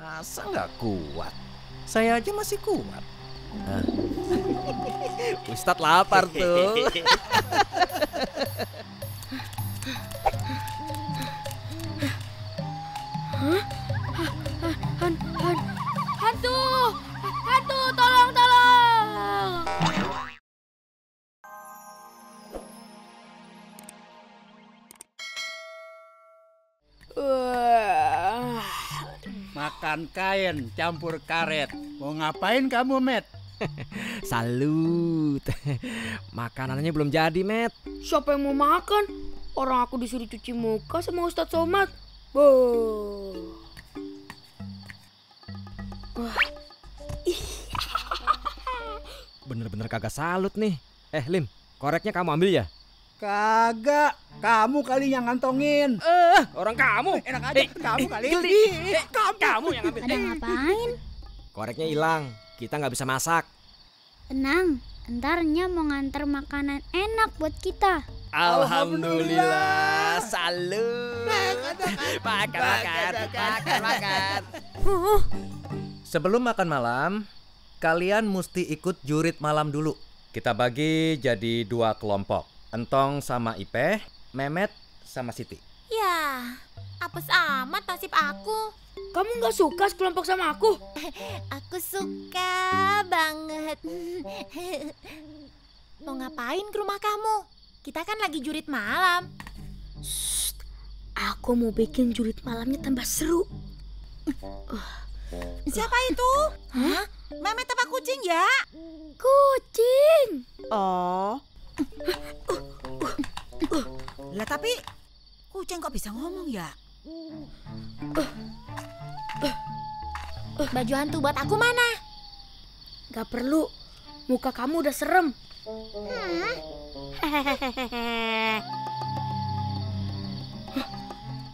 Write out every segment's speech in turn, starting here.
Masa nggak kuat? Saya aja masih kuat. Nah. Ustadz lapar tuh. Hantu! Hantu, tolong, tolong! Makan kain campur karet. Mau ngapain kamu, Met? Salut. Makanannya belum jadi, Met. Siapa yang mau makan? Orang aku disuruh cuci muka sama Ustadz Somad. Boh. Bener-bener kagak salut nih. Lim, koreknya kamu ambil ya? Kagak, kamu kali yang ngantongin. Orang kamu. Enak aja, kamu kali. Kamu yang ambil. Pada ngapain? Koreknya hilang. Kita nggak bisa masak. Tenang, entarnya mau nganter makanan enak buat kita. Alhamdulillah. Salut. Makan. Sebelum makan malam, kalian mesti ikut jurit malam dulu. Kita bagi jadi 2 kelompok. Entong sama Ipeh, Memet sama Siti. Ya, apes amat nasib aku. Kamu nggak suka sekelompok sama aku? Aku suka banget. Mau ngapain ke rumah kamu? Kita kan lagi jurit malam. Shh, aku mau bikin jurit malamnya tambah seru. Siapa itu? Hah? Memet apa kucing ya? Kucing. Oh. Lah tapi kucing kok bisa ngomong ya? Baju hantu buat aku mana? Gak perlu, muka kamu udah serem.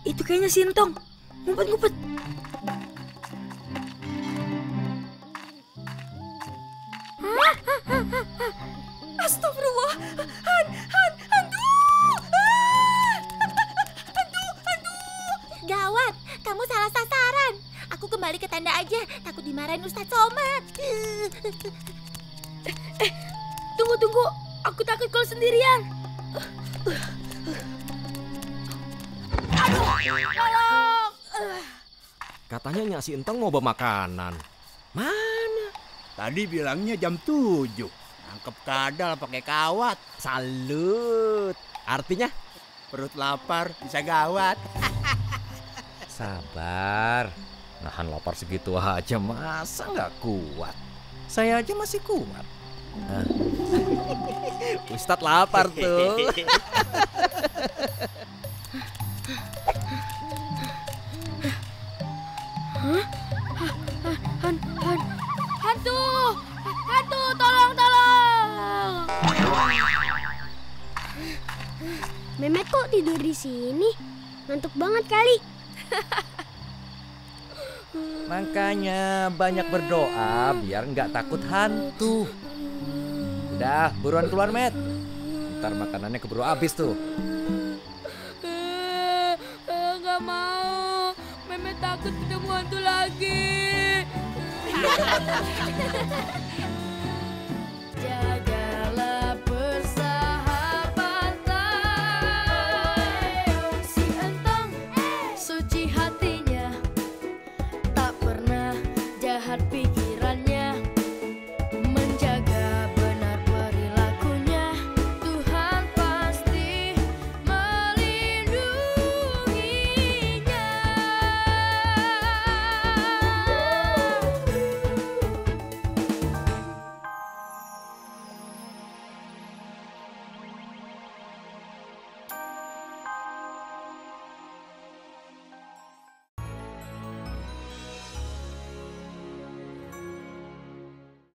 Itu kayaknya Sintong. Ngumpet-ngumpet. Astagfirullah. Hantu. Hantu. Gawat, kamu salah sasaran. Aku kembali ke tenda aja, takut dimarahin Ustadz Somad. Tunggu. Aku takut kalau sendirian. Aduh, tolong. Katanya Nyak Si Entong mau bawa makanan. Mana? Tadi bilangnya jam 7. Nangkep kadal pakai kawat. Salut. Artinya? Perut lapar bisa gawat. Sabar. Nahan lapar segitu aja masa nggak kuat? Saya aja masih kuat. Nah. Ustadz lapar tuh. Hantu, tolong. Memet kok tidur di sini? Ngantuk banget kali. Makanya banyak berdoa biar nggak takut hantu. Udah, buruan keluar, Met. Ntar makanannya keburu habis tuh. Nggak mau. Memet takut ketemu hantu lagi.